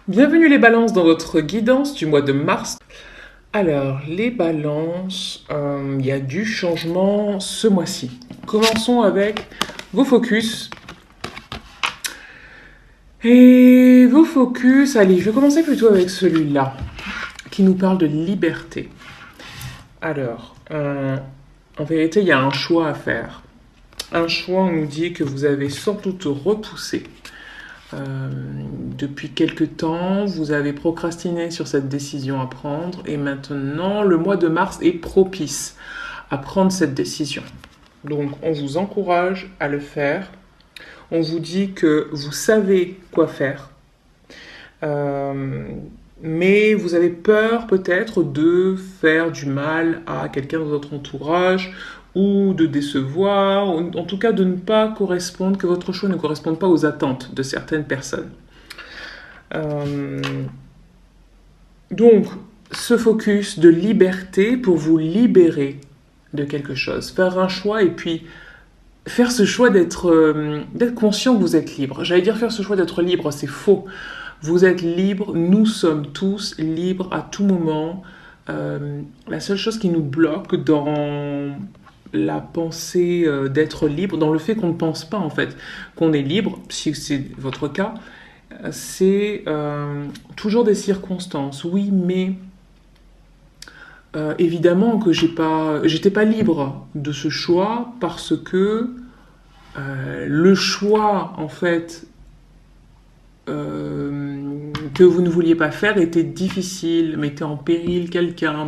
Bienvenue les balances dans votre guidance du mois de mars. Alors, les balances, il y a du changement ce mois-ci. Commençons avec vos focus. Et vos focus, allez, je vais commencer plutôt avec celui-là, qui nous parle de liberté. Alors, en vérité, il y a un choix à faire. Un choix, on nous dit que vous avez sans doute repoussé. Depuis quelque temps, vous avez procrastiné sur cette décision à prendre et maintenant, le mois de mars est propice à prendre cette décision. Donc, on vous encourage à le faire. On vous dit que vous savez quoi faire, mais vous avez peur peut-être de faire du mal à quelqu'un de votre entourage ou de décevoir, ou en tout cas de ne pas correspondre, que votre choix ne corresponde pas aux attentes de certaines personnes. Donc, ce focus de liberté pour vous libérer de quelque chose, faire un choix et puis faire ce choix d'être conscient que vous êtes libre. J'allais dire faire ce choix d'être libre, c'est faux. Vous êtes libre, nous sommes tous libres à tout moment. La seule chose qui nous bloque dans la pensée d'être libre, dans le fait qu'on ne pense pas en fait qu'on est libre, si c'est votre cas, c'est toujours des circonstances. Oui, mais évidemment que j'étais pas libre de ce choix parce que le choix en fait que vous ne vouliez pas faire était difficile, mettait en péril quelqu'un,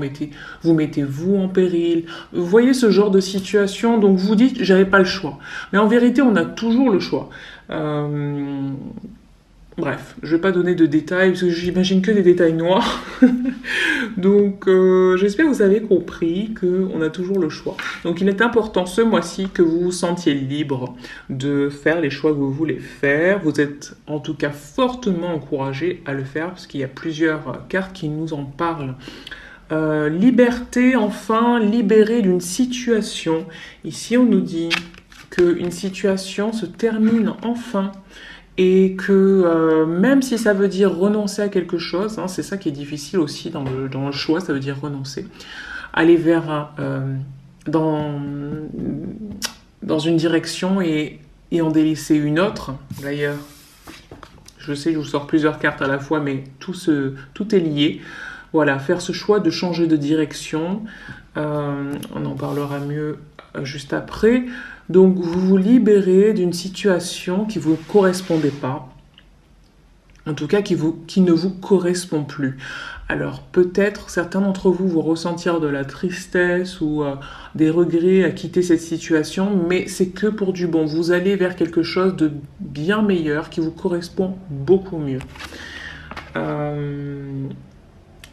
vous mettez-vous en péril. Vous voyez ce genre de situation, donc vous dites j'avais pas le choix. Mais en vérité, on a toujours le choix. Bref, je ne vais pas donner de détails, parce que j'imagine que des détails noirs. Donc, j'espère que vous avez compris qu'on a toujours le choix. Donc, il est important ce mois-ci que vous vous sentiez libre de faire les choix que vous voulez faire. Vous êtes en tout cas fortement encouragé à le faire, parce qu'il y a plusieurs cartes qui nous en parlent. Liberté, enfin, libérée d'une situation. Ici, on nous dit qu'une situation se termine enfin. Et que même si ça veut dire renoncer à quelque chose, hein, c'est ça qui est difficile aussi dans le choix, ça veut dire renoncer. Aller vers dans une direction et en délaisser une autre. D'ailleurs, je sais que je vous sors plusieurs cartes à la fois, mais tout est lié. Voilà, faire ce choix de changer de direction. On en parlera mieux juste après. Donc, vous vous libérez d'une situation qui ne vous correspondait pas, en tout cas qui ne vous correspond plus. Alors, peut-être certains d'entre vous vont ressentir de la tristesse ou des regrets à quitter cette situation, mais c'est que pour du bon. Vous allez vers quelque chose de bien meilleur qui vous correspond beaucoup mieux.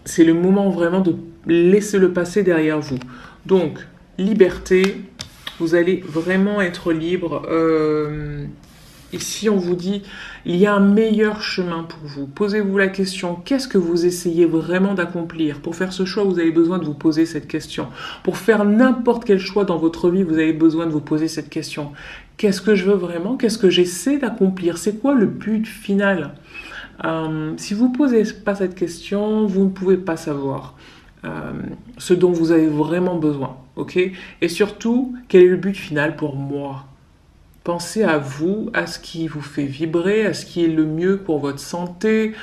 C'est le moment vraiment de laisser le passé derrière vous. Donc, liberté. Vous allez vraiment être libre. Ici, on vous dit, il y a un meilleur chemin pour vous. Posez-vous la question, qu'est-ce que vous essayez vraiment d'accomplir? Pour faire ce choix, vous avez besoin de vous poser cette question. Pour faire n'importe quel choix dans votre vie, vous avez besoin de vous poser cette question. Qu'est-ce que je veux vraiment? Qu'est-ce que j'essaie d'accomplir? C'est quoi le but final? Si vous ne posez pas cette question, vous ne pouvez pas savoir ce dont vous avez vraiment besoin, ok? Et surtout, quel est le but final pour moi? Pensez à vous, à ce qui vous fait vibrer, à ce qui est le mieux pour votre santé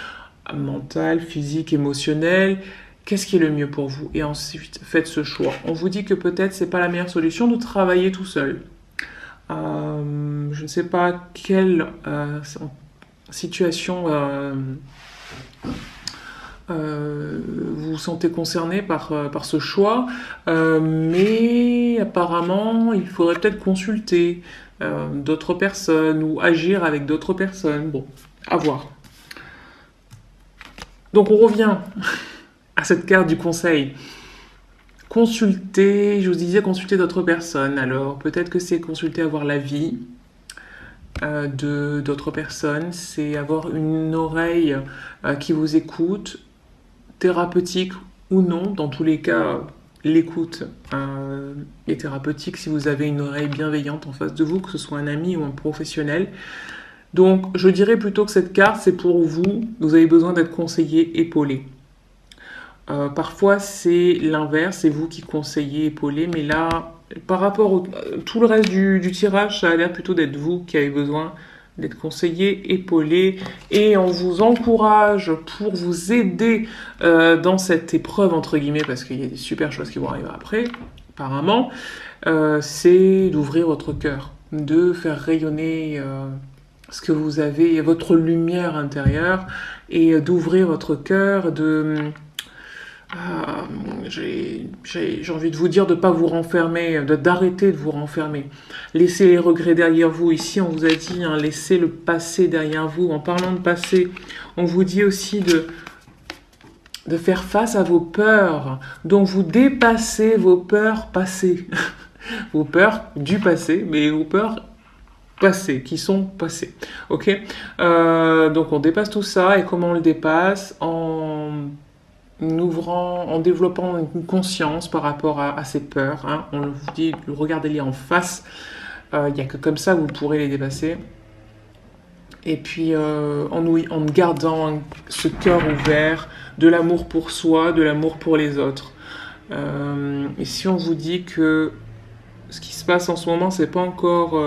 mentale, physique, émotionnelle. Qu'est-ce qui est le mieux pour vous? Et ensuite, faites ce choix. On vous dit que peut-être c'est pas la meilleure solution de travailler tout seul. Je ne sais pas quelle situation vous vous sentez concerné par ce choix, mais apparemment il faudrait peut-être consulter d'autres personnes ou agir avec d'autres personnes. Bon, à voir. Donc on revient à cette carte du conseil. Consulter, je vous disais consulter d'autres personnes. Alors peut-être que c'est consulter, avoir l'avis d'autres personnes, c'est avoir une oreille qui vous écoute, thérapeutique ou non. Dans tous les cas, l'écoute est thérapeutique si vous avez une oreille bienveillante en face de vous, que ce soit un ami ou un professionnel. Donc, je dirais plutôt que cette carte, c'est pour vous. Vous avez besoin d'être conseillé, épaulé. Parfois, c'est l'inverse, c'est vous qui conseillez, épaulé. Mais là, par rapport à tout le reste du tirage, ça a l'air plutôt d'être vous qui avez besoin d'être conseillé, épaulé. Et on vous encourage pour vous aider dans cette épreuve, entre guillemets, parce qu'il y a des super choses qui vont arriver après, apparemment. C'est d'ouvrir votre cœur, de faire rayonner ce que vous avez, votre lumière intérieure, et d'ouvrir votre cœur, j'ai envie de vous dire de ne pas vous renfermer, d'arrêter de vous renfermer. Laissez les regrets derrière vous. Ici, on vous a dit, hein, laissez le passé derrière vous. En parlant de passé, on vous dit aussi de faire face à vos peurs. Donc, vous dépassez vos peurs passées. Vos peurs du passé, mais vos peurs passées, qui sont passées. Ok, donc, on dépasse tout ça. Et comment on le dépasse? En développant une conscience par rapport à ces peurs. Hein. On vous dit, regardez-les en face. Il n'y a que comme ça que vous pourrez les dépasser. Et puis, en gardant ce cœur ouvert, de l'amour pour soi, de l'amour pour les autres. Et si on vous dit que ce qui se passe en ce moment, c'est pas encore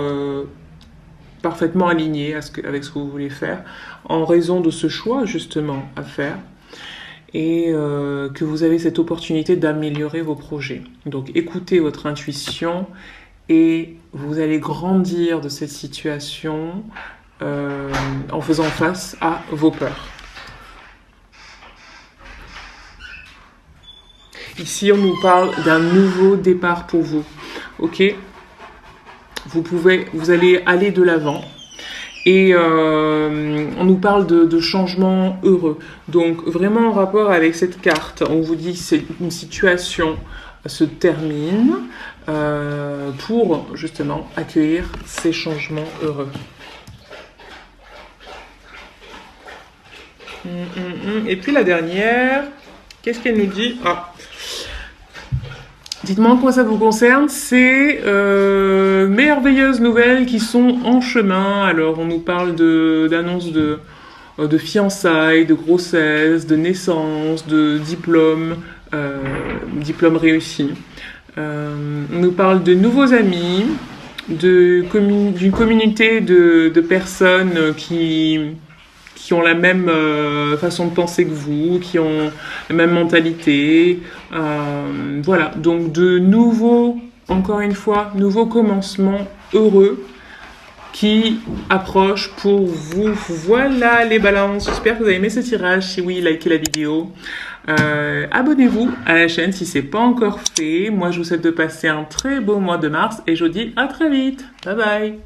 parfaitement aligné avec ce que vous voulez faire, en raison de ce choix, justement, à faire, et que vous avez cette opportunité d'améliorer vos projets. Donc écoutez votre intuition et vous allez grandir de cette situation en faisant face à vos peurs. Ici, on nous parle d'un nouveau départ pour vous. Ok ? Vous allez aller de l'avant. Et on nous parle de changements heureux. Donc vraiment en rapport avec cette carte, on vous dit que c'est une situation se termine pour justement accueillir ces changements heureux. Et puis la dernière, qu'est-ce qu'elle nous dit? Dites-moi en quoi ça vous concerne, c'est merveilleuses nouvelles qui sont en chemin. Alors on nous parle d'annonces de fiançailles, de grossesse, de naissance, de diplôme réussi. On nous parle de nouveaux amis, d'une communauté de personnes qui ont la même façon de penser que vous, qui ont la même mentalité. Voilà, donc encore une fois, nouveaux commencements heureux qui approchent pour vous. Voilà les balances, j'espère que vous avez aimé ce tirage. Si oui, likez la vidéo. Abonnez-vous à la chaîne si ce n'est pas encore fait. Moi, je vous souhaite de passer un très beau mois de mars et je vous dis à très vite. Bye bye.